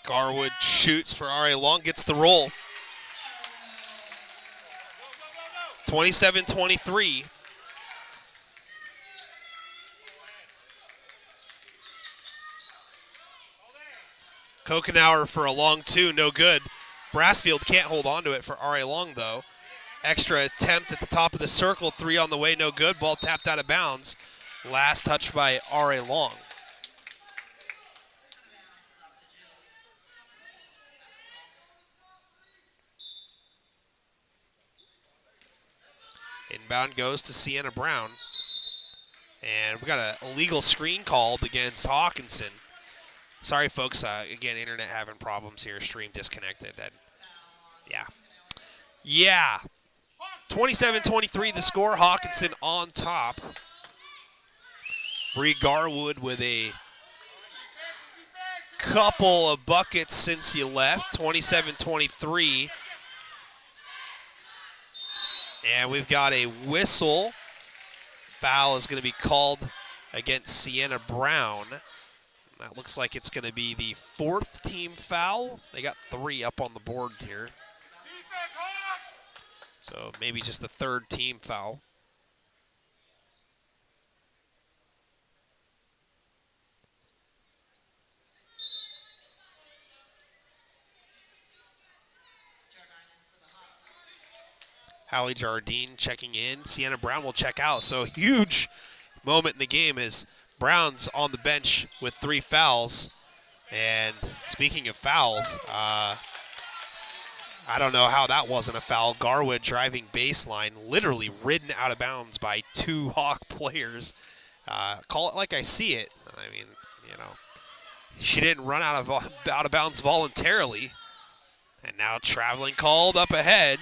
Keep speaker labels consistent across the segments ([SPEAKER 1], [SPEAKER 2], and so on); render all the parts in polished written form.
[SPEAKER 1] Garwood shoots for R.A. Long, gets the roll. 27-23. Kokenauer for a long two, no good. Brassfield can't hold on to it for R.A. Long, though. Extra attempt at the top of the circle, three on the way, no good. Ball tapped out of bounds. Last touch by R.A. Long. Inbound goes to Sienna Brown. And we got an illegal screen called against Hockinson. Sorry, folks. Again, internet having problems here. Stream disconnected. And yeah. 27-23 the score. Hockinson on top. Bree Garwood with a couple of buckets since you left. 27-23. And we've got a whistle. Foul is going to be called against Sienna Brown. That looks like it's going to be the fourth team foul. They got three up on the board here. So maybe just the third team foul. Hallie Jardine checking in. Sienna Brown will check out. So huge moment in the game as Brown's on the bench with three fouls. And speaking of fouls, I don't know how that wasn't a foul. Garwood driving baseline, literally ridden out of bounds by two Hawk players. Call it like I see it. I mean, she didn't run out of bounds voluntarily. And now traveling called up ahead.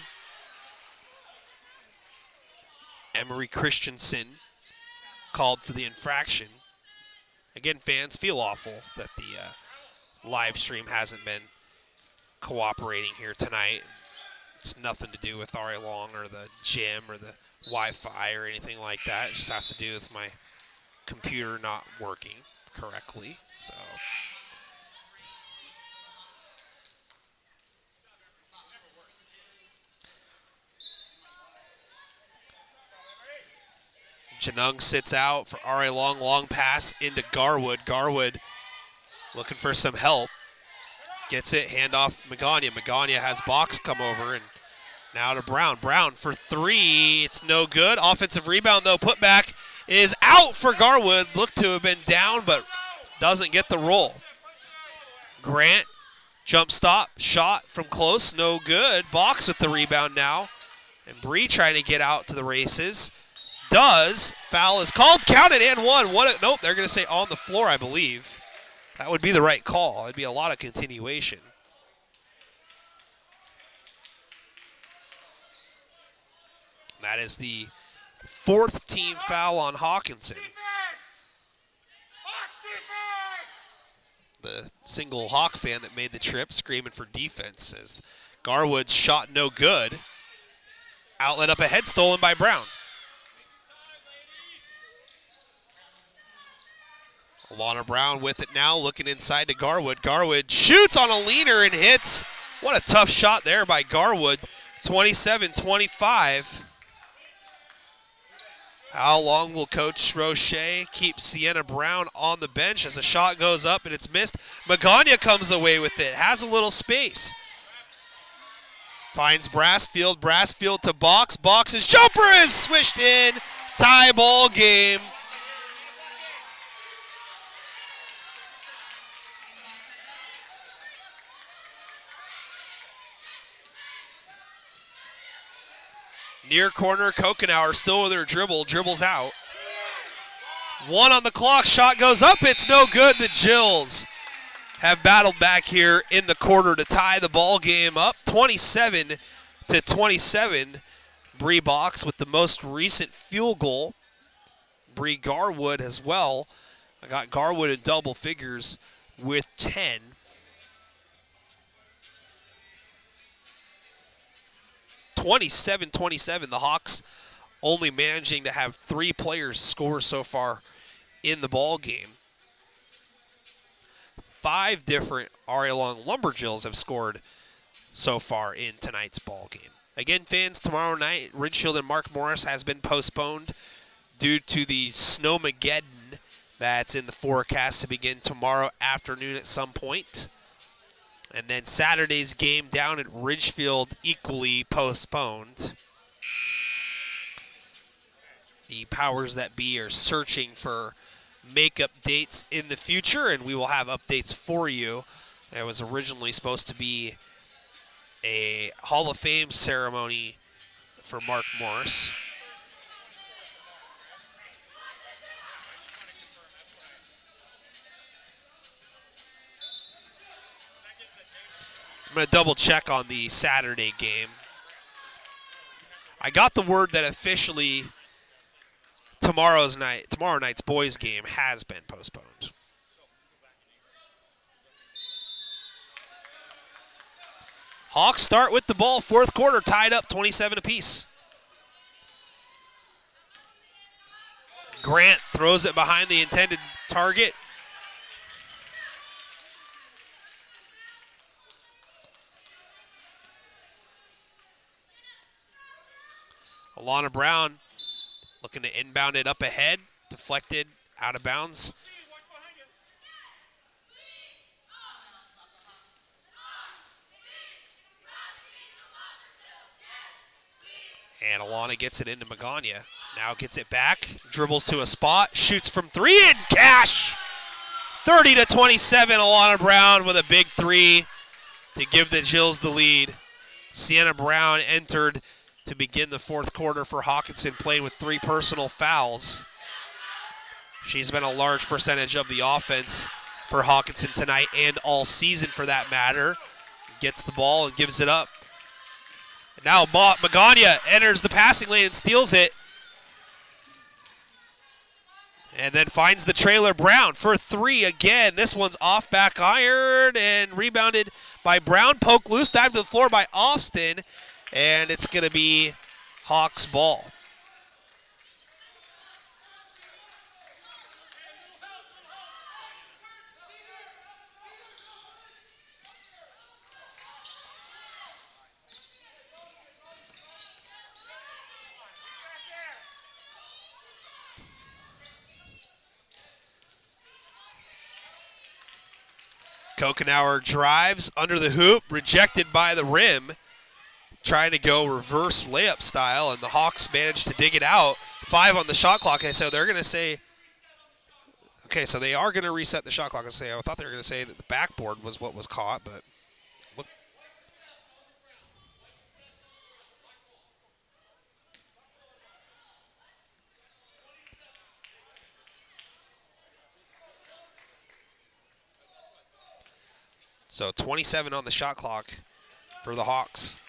[SPEAKER 1] Emery Christensen called for the infraction. Again, fans feel awful that the live stream hasn't been cooperating here tonight. It's nothing to do with R.A. Long or the gym or the Wi-Fi or anything like that. It just has to do with my computer not working correctly. So Janung sits out for R.A. Long. Long pass into Garwood. Garwood looking for some help. Gets it, handoff Magana. Magana has Box come over, and now to Brown. Brown for three. It's no good. Offensive rebound, though. Putback is out for Garwood. Looked to have been down, but doesn't get the roll. Grant, jump stop, shot from close, no good. Box with the rebound now. And Bree trying to get out to the races. Does. Foul is called. Counted and one. Nope, they're going to say on the floor, I believe. That would be the right call. It'd be a lot of continuation. That is the fourth team foul on Hockinson. The single Hawk fan that made the trip screaming for defense as Garwood's shot no good. Outlet up ahead, stolen by Brown. Alana Brown with it now, looking inside to Garwood. Garwood shoots on a leaner and hits. What a tough shot there by Garwood. 27-25. How long will Coach Roche keep Sienna Brown on the bench as a shot goes up and it's missed? Magana comes away with it, has a little space. Finds Brassfield. Brassfield to Box. Box's jumper is swished in. Tie ball game. Near corner, Kokenauer still with her dribble. Dribbles out. One on the clock. Shot goes up. It's no good. The Jills have battled back here in the quarter to tie the ball game up. 27-27. Bree Box with the most recent field goal. Bree Garwood as well. I got Garwood in double figures with 10. (27-27). The Hawks only managing to have three players score so far in the ball game. 5 different RA Long Lumberjills have scored so far in tonight's ball game. Again, fans, tomorrow night, Ridgefield and Mark Morris has been postponed due to the Snowmageddon that's in the forecast to begin tomorrow afternoon at some point. And then Saturday's game down at Ridgefield equally postponed. The powers that be are searching for makeup dates in the future, and we will have updates for you. It was originally supposed to be a Hall of Fame ceremony for Mark Morris. I'm going to double check on the Saturday game. I got the word that officially tomorrow night's boys game has been postponed. Hawks start with the ball, fourth quarter, tied up 27 apiece. Grant throws it behind the intended target. Alana Brown looking to inbound it up ahead, deflected, out of bounds. And Alana gets it into Magana. Now gets it back, dribbles to a spot, shoots from 3 and cash! 30-27, Alana Brown with a big 3 to give the Jills the lead. Sienna Brown entered to begin the fourth quarter for Hockinson, playing with 3 personal fouls. She's been a large percentage of the offense for Hockinson tonight and all season for that matter. Gets the ball and gives it up. And now Magana enters the passing lane and steals it. And then finds the trailer Brown for 3 again. This one's off back iron and rebounded by Brown. Poke loose, dive to the floor by Austin. And it's going to be Hawks ball. Kokenauer drives under the hoop, rejected by the rim. Trying to go reverse layup style, and the Hawks managed to dig it out. 5 on the shot clock, and so they're going to say, okay, so they are going to reset the shot clock. I thought they were going to say that the backboard was what was caught, but look. So 27 on the shot clock for the Hawks.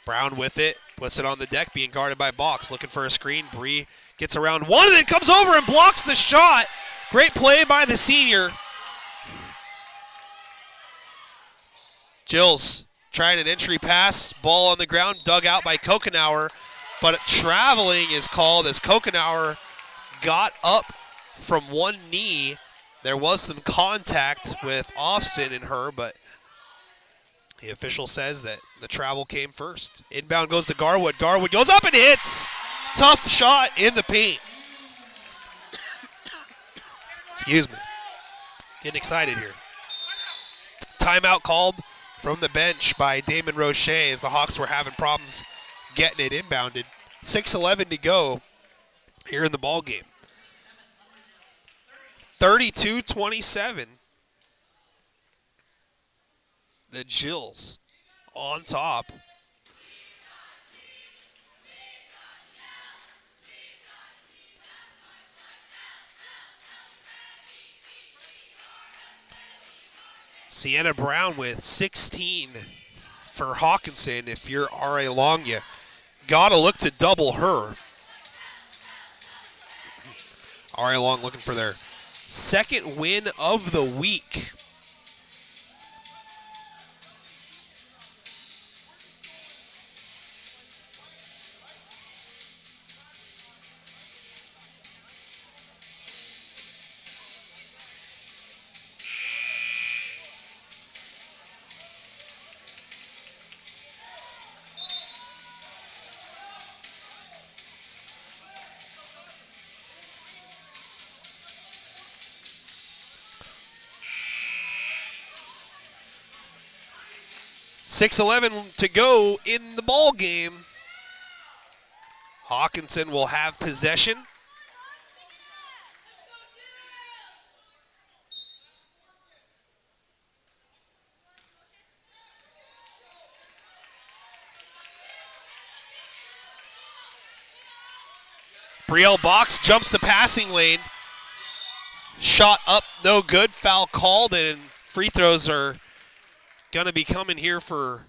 [SPEAKER 1] Brown with it, puts it on the deck, being guarded by Box, looking for a screen. Bree gets around one and then comes over and blocks the shot. Great play by the senior. Jills trying an entry pass, ball on the ground, dug out by Kokenauer, but traveling is called as Kokenauer got up from one knee. There was some contact with Austin and her, but the official says that the travel came first. Inbound goes to Garwood. Garwood goes up and hits. Tough shot in the paint. Excuse me. Getting excited here. Timeout called from the bench by Damon Roche as the Hawks were having problems getting it inbounded. 6:11 to go here in the ball game. 32-27. The Jills on top. Sienna Brown with 16 for Hockinson. If you're R.A. Long, you got to look to double her. R.A. Long looking for their second win of the week. 6:11 to go in the ball game. Hockinson will have possession. Brielle Box jumps the passing lane. Shot up, no good. Foul called, and free throws are going to be coming here for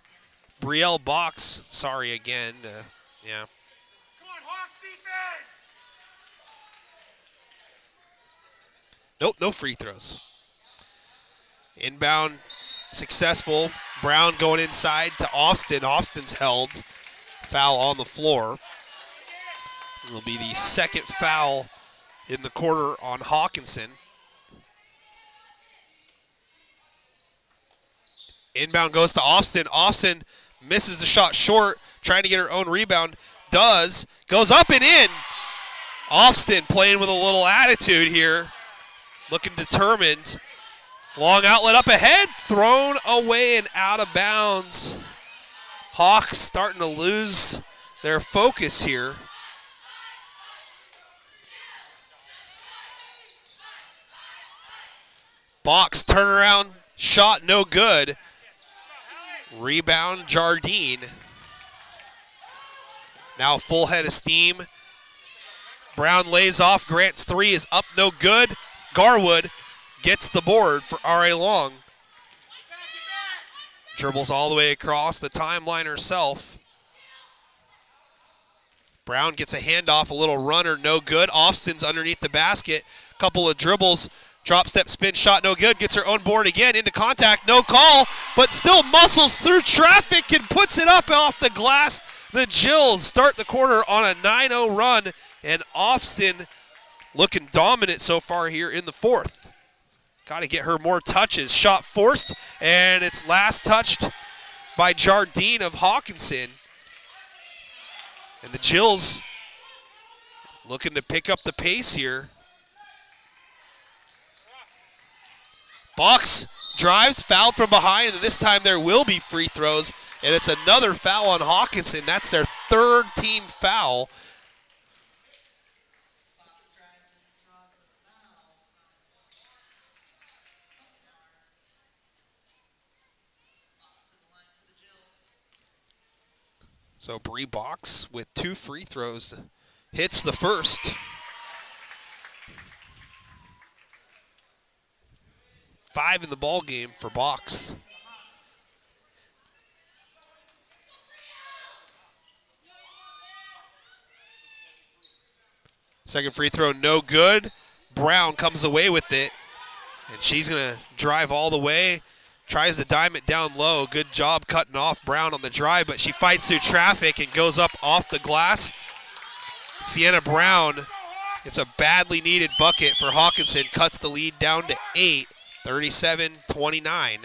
[SPEAKER 1] Brielle Box. Sorry again. Yeah.
[SPEAKER 2] Come on, Hawks defense!
[SPEAKER 1] Nope, no free throws. Inbound successful. Brown going inside to Austin. Austin's held. Foul on the floor. It'll be the second foul in the quarter on Hockinson. Inbound goes to Austin. Austin misses the shot short, trying to get her own rebound. Does. Goes up and in. Austin playing with a little attitude here. Looking determined. Long outlet up ahead. Thrown away and out of bounds. Hawks starting to lose their focus here. Box turnaround shot, no good. Rebound, Jardine. Now full head of steam. Brown lays off. Grant's three is up, no good. Garwood gets the board for R.A. Long. Dribbles all the way across the timeline herself. Brown gets a handoff, a little runner, no good. Austin's underneath the basket. Couple of dribbles. Drop step spin shot, no good. Gets her own board again, into contact, no call, but still muscles through traffic and puts it up off the glass. The Jills start the quarter on a 9-0 run, and Austin looking dominant so far here in the fourth. Got to get her more touches. Shot forced, and it's last touched by Jardine of Hockinson. And the Jills looking to pick up the pace here. Box drives, fouled from behind, and this time there will be free throws, and it's another foul on Hockinson. That's their third team foul. So Bree Box with 2 free throws hits the first. 5 in the ball game for Box. Second free throw, no good. Brown comes away with it, and she's going to drive all the way. Tries to dime it down low. Good job cutting off Brown on the drive, but she fights through traffic and goes up off the glass. Sienna Brown gets a badly needed bucket for Hockinson, cuts the lead down to 8. 37-29.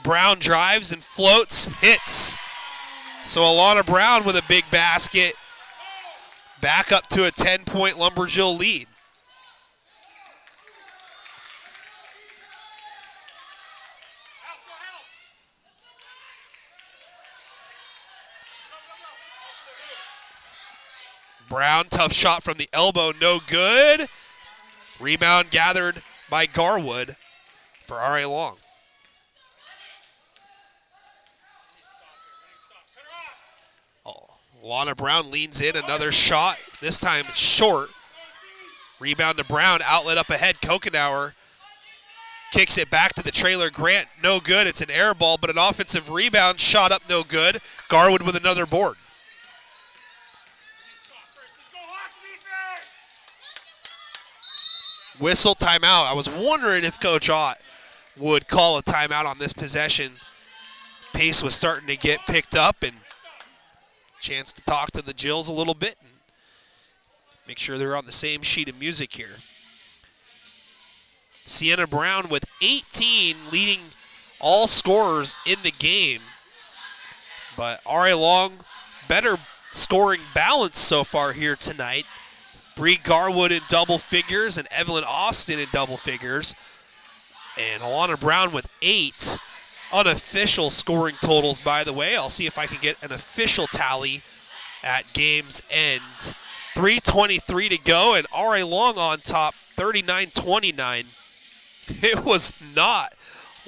[SPEAKER 1] Brown drives and floats, hits. So Alana Brown with a big basket. Back up to a 10-point Lumberjill lead. Brown, tough shot from the elbow, no good. Rebound gathered by Garwood for R.A. Long. Oh, Lana Brown leans in, another shot. This time it's short. Rebound to Brown, outlet up ahead. Kokenauer kicks it back to the trailer. Grant, no good. It's an air ball, but an offensive rebound. Shot up, no good. Garwood with another board. Whistle, timeout. I was wondering if Coach Ott would call a timeout on this possession. Pace was starting to get picked up, and chance to talk to the Jills a little bit and make sure they're on the same sheet of music here. Sienna Brown with 18, leading all scorers in the game. But R.A. Long, better scoring balance so far here tonight. Bree Garwood in double figures and Evelyn Austin in double figures. And Alana Brown with 8 unofficial scoring totals, by the way. I'll see if I can get an official tally at game's end. 3:23 to go, and R.A. Long on top, 39-29. It was not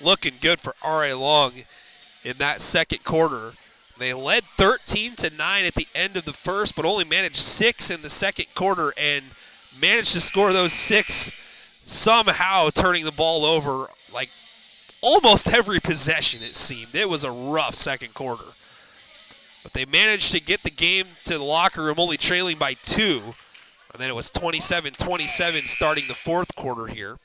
[SPEAKER 1] looking good for R.A. Long in that second quarter. They led 13-9 at the end of the first, but only managed 6 in the second quarter, and managed to score those 6 somehow, turning the ball over like almost every possession, it seemed. It was a rough second quarter. But they managed to get the game to the locker room only trailing by 2. And then it was 27-27 starting the fourth quarter here.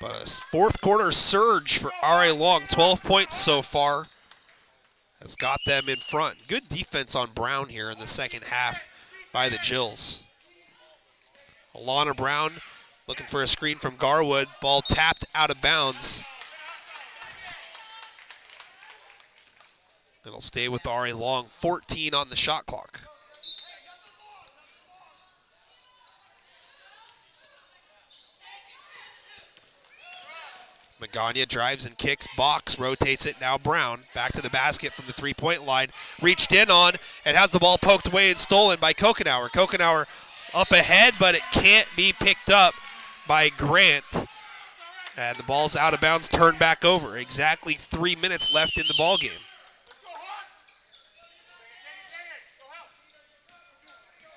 [SPEAKER 1] But a fourth quarter surge for R.A. Long, 12 points so far, has got them in front. Good defense on Brown here in the second half by the Jills. Alana Brown looking for a screen from Garwood. Ball tapped out of bounds. It'll stay with R.A. Long, 14 on the shot clock. Magana drives and kicks, box, rotates it, now Brown. Back to the basket from the three-point line. Reached in on and has the ball poked away and stolen by Kokenauer. Kokenauer up ahead, but it can't be picked up by Grant. And the ball's out of bounds, turned back over. Exactly 3 minutes left in the ball game.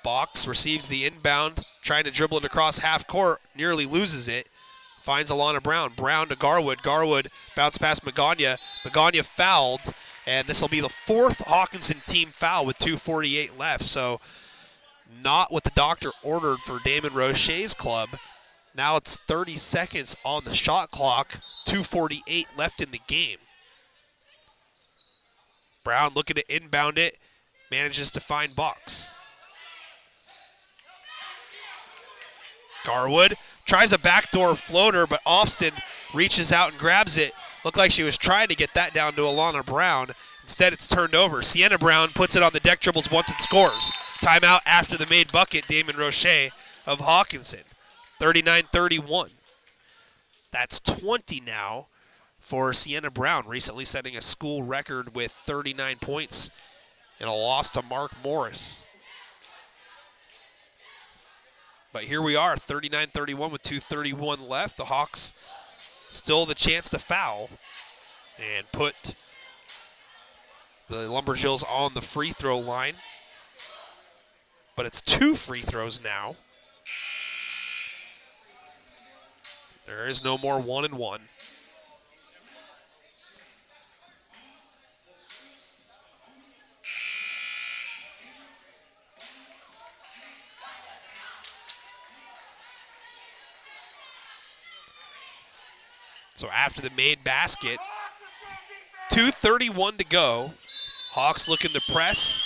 [SPEAKER 1] Box receives the inbound, trying to dribble it across half court, nearly loses it. Finds Alana Brown. Brown to Garwood. Garwood bounced past Magana. Magana fouled, and this will be the 4th Hockinson team foul with 2:48 left. So not what the doctor ordered for Damon Roche's club. Now it's 30 seconds on the shot clock, 2:48 left in the game. Brown looking to inbound it, manages to find Box. Garwood tries a backdoor floater, but Austin reaches out and grabs it. Looked like she was trying to get that down to Alana Brown. Instead, it's turned over. Sienna Brown puts it on the deck, dribbles once and scores. Timeout after the made bucket, Damon Roche of Hockinson. 39-31. That's 20 now for Sienna Brown, recently setting a school record with 39 points in a loss to Mark Morris. But here we are, 39-31 with 2:31 left. The Hawks still the chance to foul and put the Lumberjills on the free throw line. But it's 2 free throws now. There is no more 1-and-1. So after the made basket, 2:31 to go. Hawks looking to press.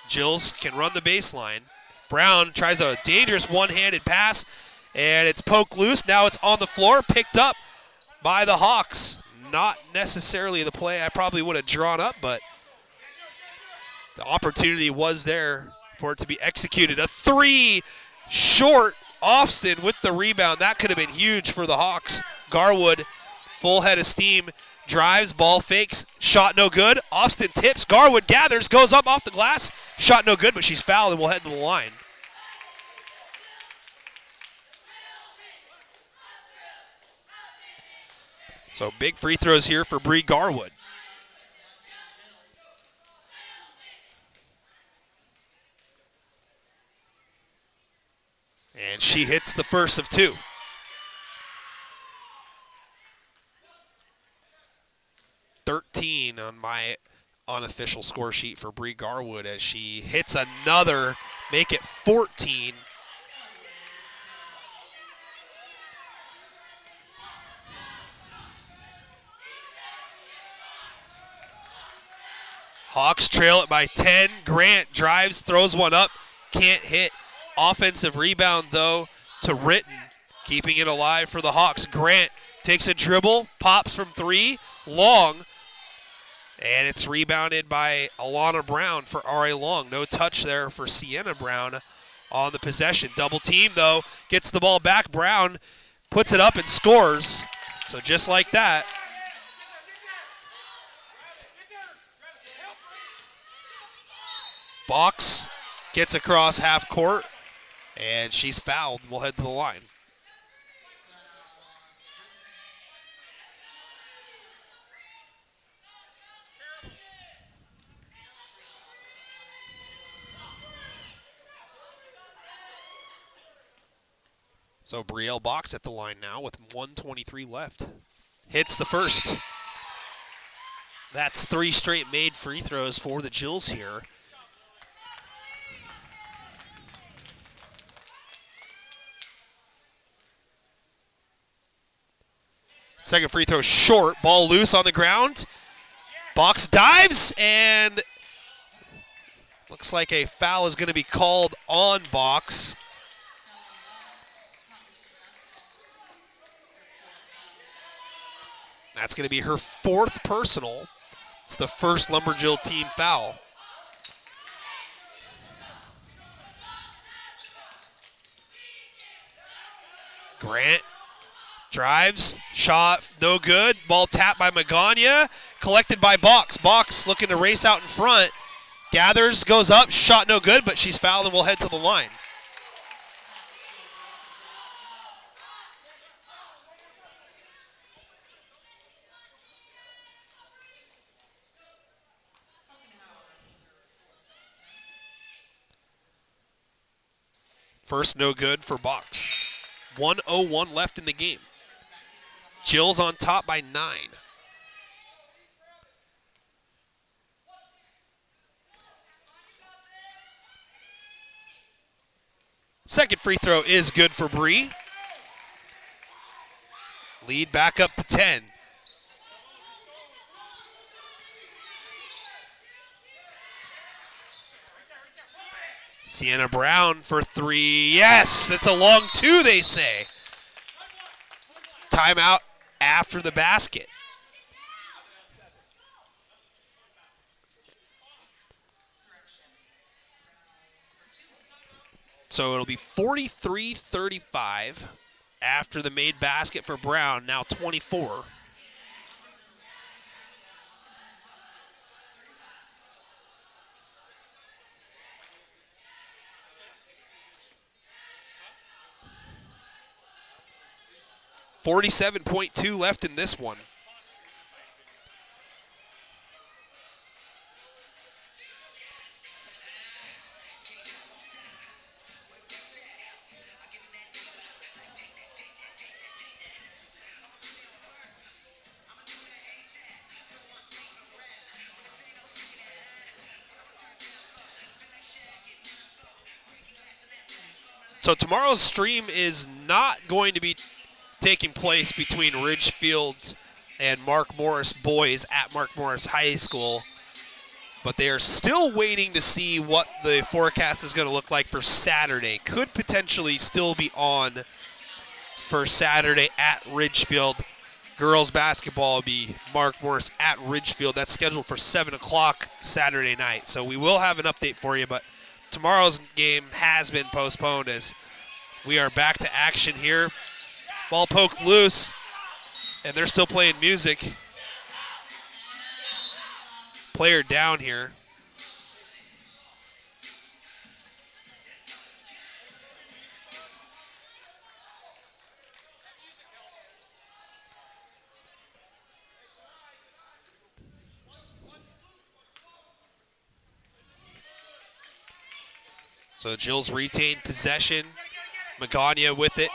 [SPEAKER 1] Jills can run the baseline. Brown tries a dangerous one-handed pass, and it's poked loose. Now it's on the floor, picked up by the Hawks. Not necessarily the play I probably would have drawn up, but the opportunity was there for it to be executed. A 3 short. Austin with the rebound. That could have been huge for the Hawks. Garwood, full head of steam, drives, ball fakes, shot no good. Austin tips, Garwood gathers, goes up off the glass. Shot no good, but she's fouled and will head to the line. So big free throws here for Bree Garwood. And she hits the first of 2. (13) on my unofficial score sheet for Bree Garwood as she hits another, make it 14. Hawks trail it by 10. Grant drives, throws one up, can't hit. Offensive rebound, though, to Ritten, keeping it alive for the Hawks. Grant takes a dribble, pops from 3, long, and it's rebounded by Alana Brown for R.A. Long. No touch there for Sienna Brown on the possession. Double team, though, gets the ball back. Brown puts it up and scores. So just like that. Box gets across half court, and she's fouled. We'll head to the line. So Brielle Box at the line now with 1:23 left. Hits the first. That's 3 straight made free throws for the Jills here. Second free throw short. Ball loose on the ground. Box dives, and looks like a foul is going to be called on Box. That's going to be her 4th personal. It's the first Lumberjill team foul. Grant drives, shot, no good. Ball tapped by Magana, collected by Box. Box looking to race out in front. Gathers, goes up, shot no good, but she's fouled and will head to the line. First no good for Box. 1:01 left in the game. Jills on top by 9. Second free throw is good for Bree. Lead back up to 10. Sienna Brown for 3. Yes, that's a long 2, they say. Timeout after the basket. So it'll be 43-35 after the made basket for Brown, now 24. .2 left in this one. So tomorrow's stream is not going to be taking place between Ridgefield and Mark Morris boys at Mark Morris High School, but they are still waiting to see what the forecast is going to look like for Saturday. Could potentially still be on for Saturday at Ridgefield. Girls basketball will be Mark Morris at Ridgefield. That's scheduled for 7 o'clock Saturday night. So we will have an update for you, but tomorrow's game has been postponed as we are back to action here. Ball poked loose, and they're still playing music. Player down here. So Jills retain possession. Magana with it.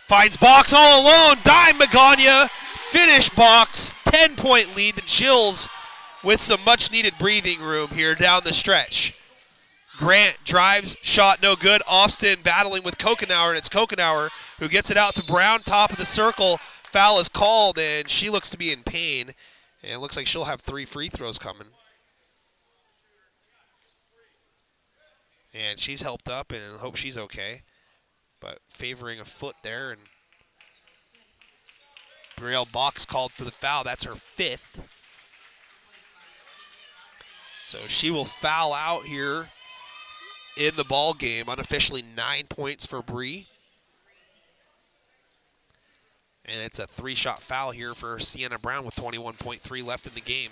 [SPEAKER 1] Finds Box all alone. Dime Magana. Finish Box. 10-point lead. The Jills with some much-needed breathing room here down the stretch. Grant drives. Shot no good. Austin battling with Kokenauer, and it's Kokenauer who gets it out to Brown. Top of the circle. Foul is called, and she looks to be in pain. And it looks like she'll have 3 free throws coming. And she's helped up, and I hope she's okay. But favoring a foot there, and Brielle Box called for the foul. That's her 5th. So she will foul out here in the ball game. Unofficially 9 points for Bree. And it's a 3-shot foul here for Sienna Brown with 21.3 left in the game.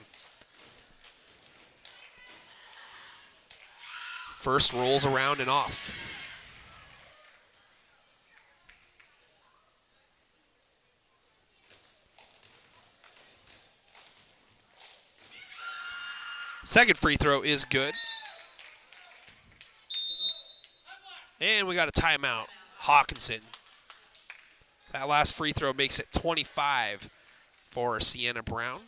[SPEAKER 1] First rolls around and off. Second free throw is good. And we got a timeout. Hockinson. That last free throw makes it 25 for Sienna Brown.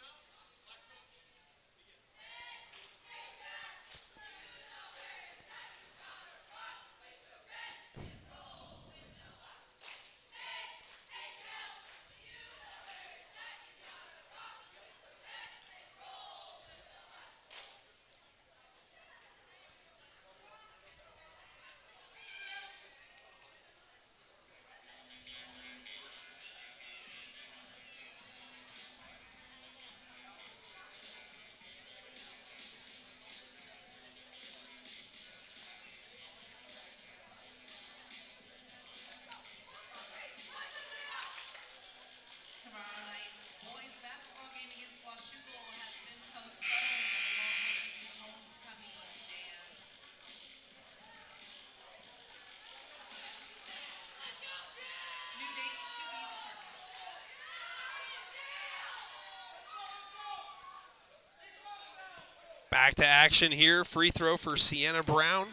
[SPEAKER 1] Back to action here. Free throw for Sienna Brown.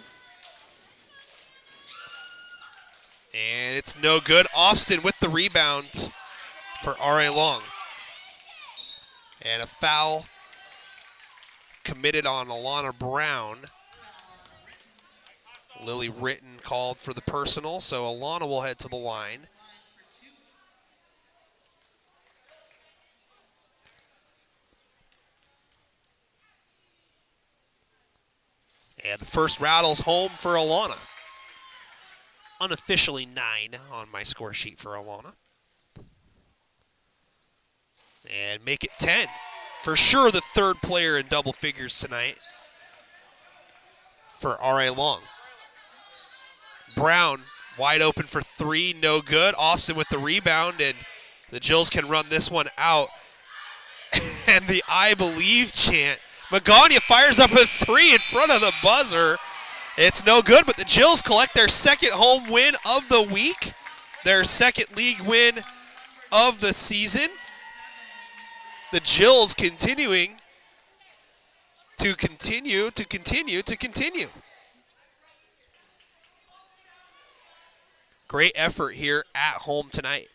[SPEAKER 1] And it's no good. Austin with the rebound for R.A. Long. And a foul committed on Alana Brown. Lily Ritten called for the personal, so Alana will head to the line. And the first rattle's home for Alana. Unofficially 9 on my score sheet for Alana. And make it 10. For sure the third player in double figures tonight for R.A. Long. Brown wide open for 3, no good. Austin with the rebound, and the Jills can run this one out. And the I believe chant. Magana fires up a 3 in front of the buzzer. It's no good, but the Jills collect their second home win of the week, their second league win of the season. The Jills continuing to continue. Great effort here at home tonight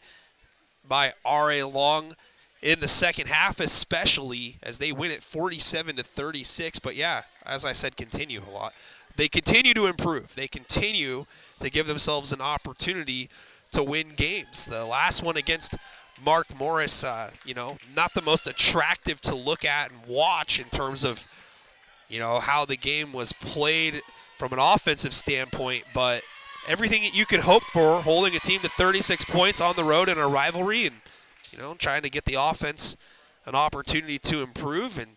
[SPEAKER 1] by R.A. Long in the second half, especially as they win it 47-36. But yeah, as I said, continue a lot. They continue to improve. They continue to give themselves an opportunity to win games. The last one against Mark Morris, not the most attractive to look at and watch in terms of, how the game was played from an offensive standpoint, but everything that you could hope for, holding a team to 36 points on the road in a rivalry and, trying to get the offense an opportunity to improve. And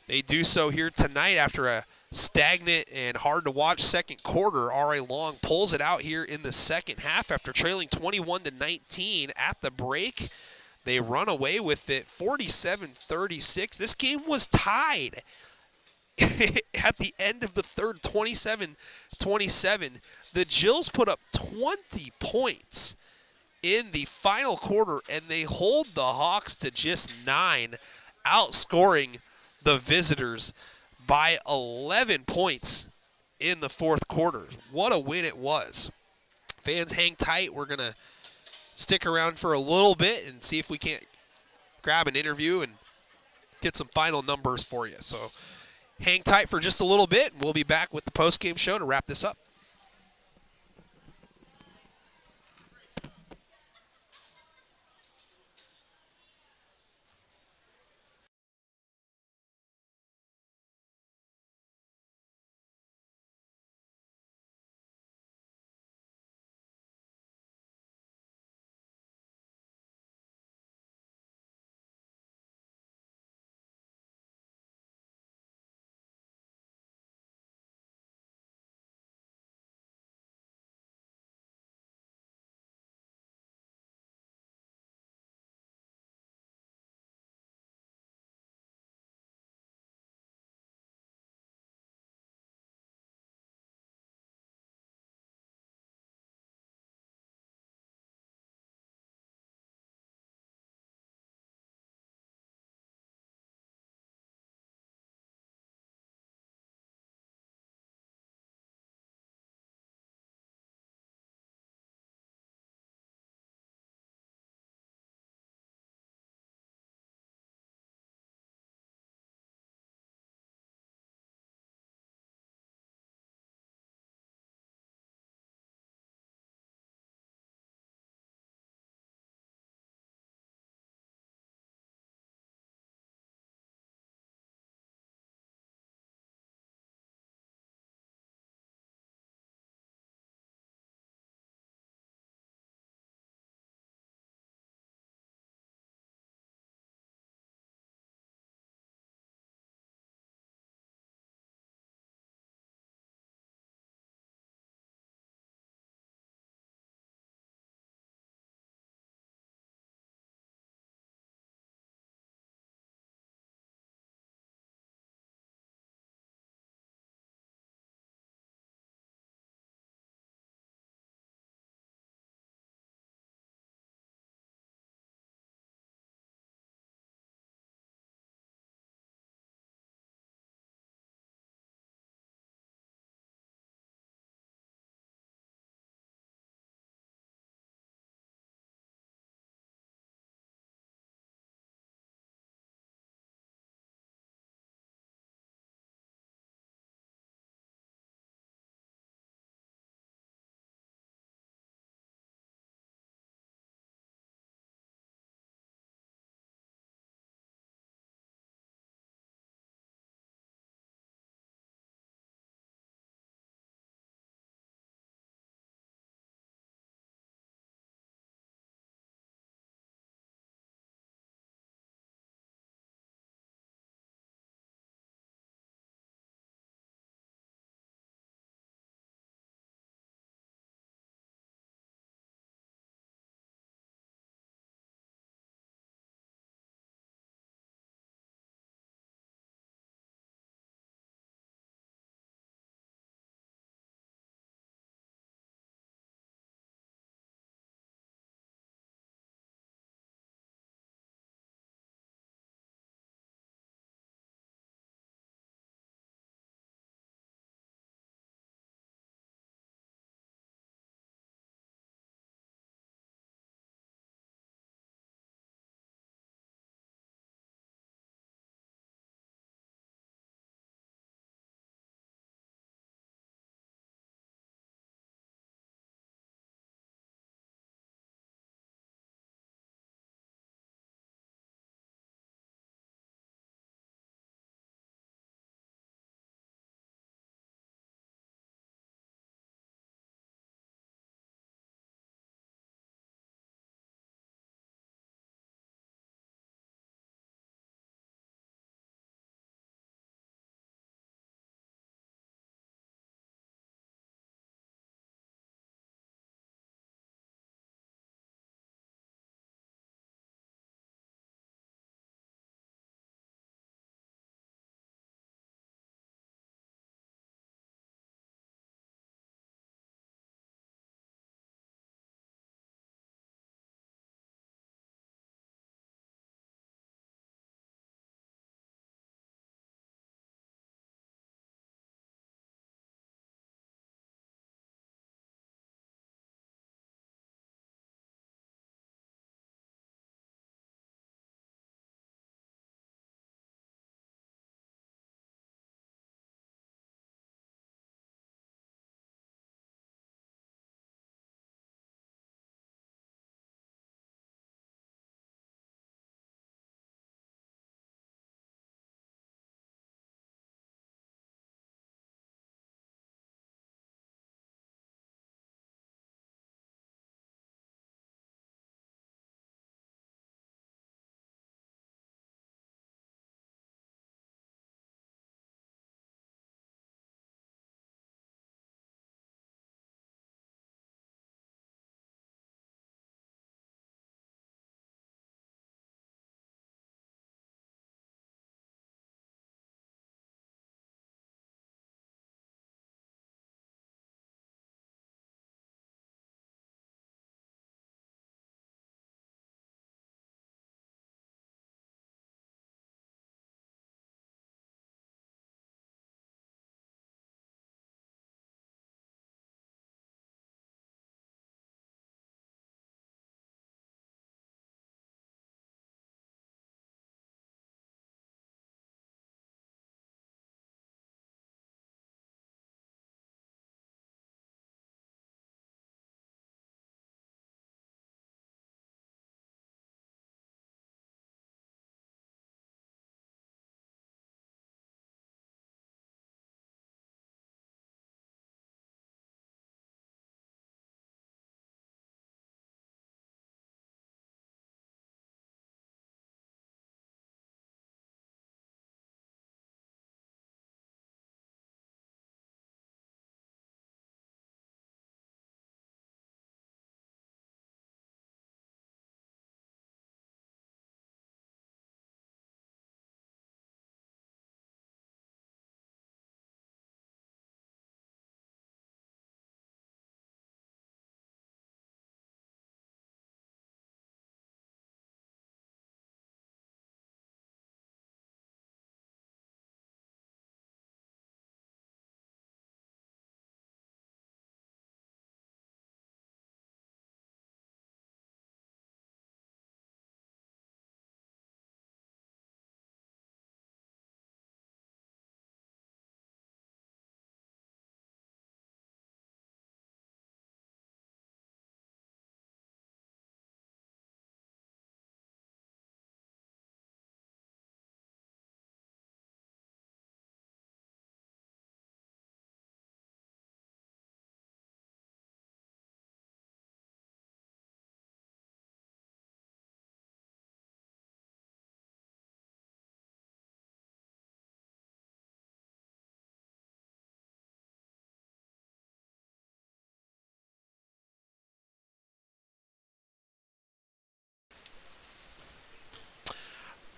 [SPEAKER 1] they do so here tonight after a stagnant and hard-to-watch second quarter. R.A. Long pulls it out here in the second half after trailing 21-19 at the break. They run away with it 47-36. This game was tied at the end of the third, 27-27. The Jills put up 20 points in the final quarter, and they hold the Hawks to just 9, outscoring the visitors by 11 points in the fourth quarter. What a win it was. Fans, hang tight. We're going to stick around for a little bit and see if we can't grab an interview and get some final numbers for you. So hang tight for just a little bit, and we'll be back with the post-game show to wrap this up.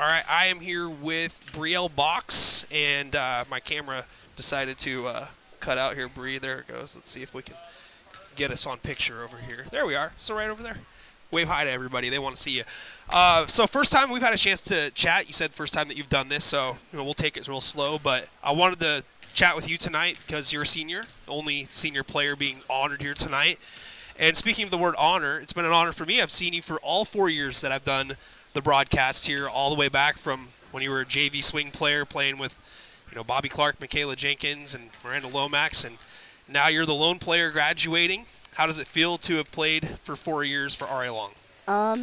[SPEAKER 1] All right, I am here with Brielle Box, and my camera decided to cut out here. Bree, there it goes. Let's see if we can get us on picture over here. There we are. So right over there. Wave hi to everybody. They want to see you. So first time we've had a chance to chat. You said first time that you've done this, so we'll take it real slow. But I wanted to chat with you tonight because you're a senior, only senior player being honored here tonight. And speaking of the word honor, it's been an honor for me. I've seen you for all 4 years that I've done the broadcast here, all the way back from when you were a JV swing player playing with, Bobby Clark, Michaela Jenkins, and Miranda Lomax, and now you're the lone player graduating. How does it feel to have played for 4 years for RA Long?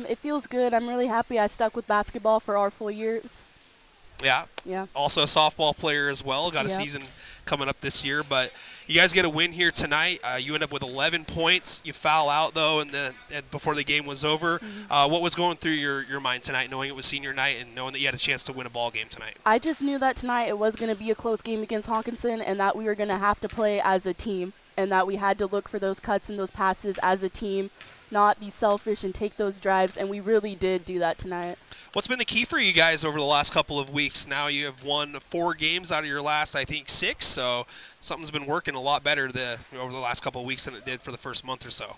[SPEAKER 3] It feels good. I'm really happy I stuck with basketball for our full years.
[SPEAKER 1] Yeah.
[SPEAKER 3] Yeah.
[SPEAKER 1] Also a softball player as well. Got a season coming up this year, but you guys get a win here tonight. You end up with 11 points. You foul out though, and before the game was over.
[SPEAKER 3] Mm-hmm.
[SPEAKER 1] What was going through your mind tonight, knowing it was senior night and knowing that you had a chance to win a ball game tonight?
[SPEAKER 3] I just knew that tonight it was going to be a close game against Hockinson, and that we were going to have to play as a team, and that we had to look for those cuts and those passes as a team, not be selfish and take those drives, and we really did do that tonight.
[SPEAKER 1] What's been the key for you guys over the last couple of weeks? Now you have won 4 games out of your last, I think, 6, so something's been working a lot better over the last couple of weeks than it did for the first month or so.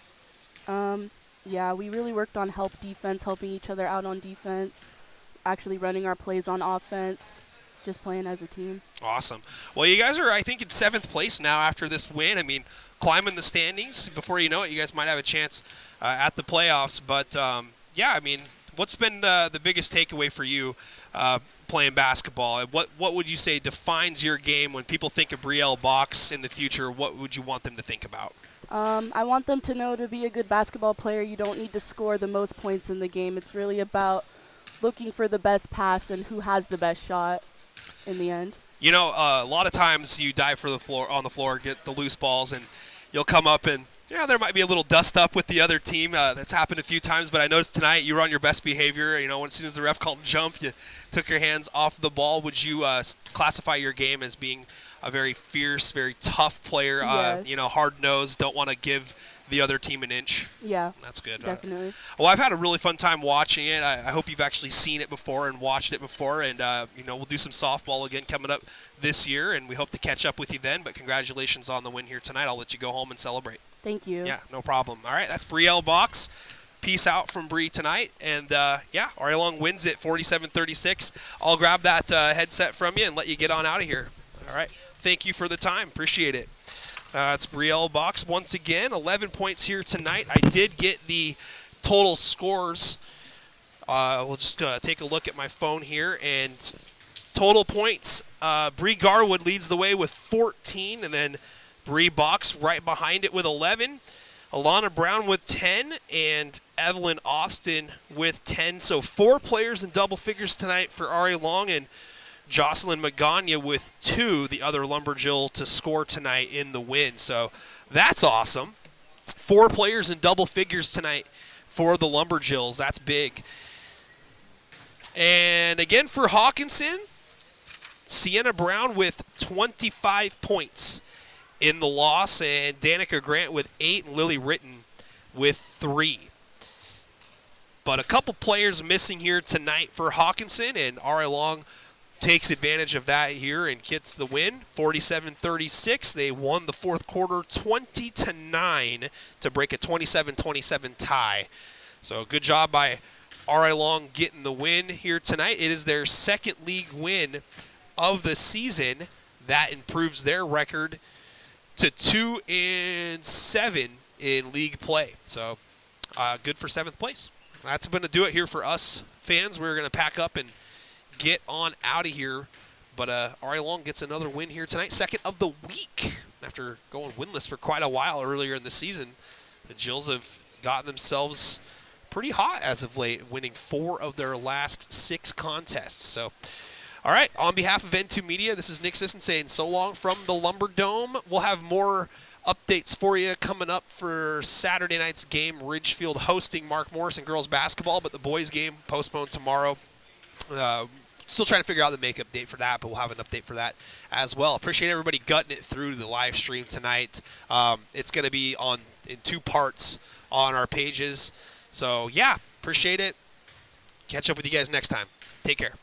[SPEAKER 3] Yeah, we really worked on help defense, helping each other out on defense, actually running our plays on offense, just playing as a team.
[SPEAKER 1] Awesome. Well, you guys are, I think, in 7th place now after this win. I mean, climbing the standings. Before you know it, you guys might have a chance at the playoffs. But, yeah, I mean, what's been the biggest takeaway for you playing basketball? What would you say defines your game when people think of Brielle Box in the future? What would you want them to think about?
[SPEAKER 3] I want them to know to be a good basketball player, you don't need to score the most points in the game. It's really about looking for the best pass and who has the best shot in the end.
[SPEAKER 1] A lot of times you dive for the floor on the floor, get the loose balls, and you'll come up and there might be a little dust up with the other team. That's happened a few times, but I noticed tonight you were on your best behavior. As soon as the ref called jump, you took your hands off the ball. Would you classify your game as being a very fierce, very tough player?
[SPEAKER 3] Yes.
[SPEAKER 1] Hard-nosed, don't want to give the other team an inch?
[SPEAKER 3] Yeah.
[SPEAKER 1] That's good.
[SPEAKER 3] Definitely.
[SPEAKER 1] Well, I've had a really fun time watching it. I hope you've actually seen it before and watched it before. And, we'll do some softball again coming up this year, and we hope to catch up with you then. But congratulations on the win here tonight. I'll let you go home and celebrate.
[SPEAKER 3] Thank you.
[SPEAKER 1] Yeah, no problem. All right, that's Brielle Box. Peace out from Bree tonight. And, RA Long wins it 47-36. I'll grab that headset from you and let you get on out of here. All right. Thank you for the time. Appreciate it. It's Brielle Box once again. 11 points here tonight. I did get the total scores. We'll just take a look at my phone here. And total points, Bree Garwood leads the way with 14. And then Bree Box right behind it with 11. Alana Brown with 10. And Evelyn Austin with 10. So 4 players in double figures tonight for RA Long. And Jocelyn Magana with 2, the other Lumberjill to score tonight in the win. So that's awesome. 4 players in double figures tonight for the Lumberjills. That's big. And again for Hockinson, Sienna Brown with 25 points in the loss, and Danica Grant with 8, and Lily Ritten with 3. But a couple players missing here tonight for Hockinson, and RA Long takes advantage of that here and gets the win, 47-36. They won the fourth quarter 20-9 to break a 27-27 tie. So good job by RA Long getting the win here tonight. It is their second league win of the season. That improves their record to 2-7 in league play. So good for 7th place. That's going to do it here for us fans. We're going to pack up and get on out of here. But RA Long gets another win here tonight, second of the week. After going winless for quite a while earlier in the season, the Jills have gotten themselves pretty hot as of late, winning 4 of their last 6 contests. So, all right, on behalf of N2 Media, this is Nick Sisson saying so long from the Lumberdome. We'll have more updates for you coming up for Saturday night's game. Ridgefield hosting Mark Morrison girls basketball, but the boys game postponed tomorrow. Still trying to figure out the makeup date for that, but we'll have an update for that as well. Appreciate everybody gutting it through the live stream tonight. It's going to be in 2 parts on our pages. So, yeah, appreciate it. Catch up with you guys next time. Take care.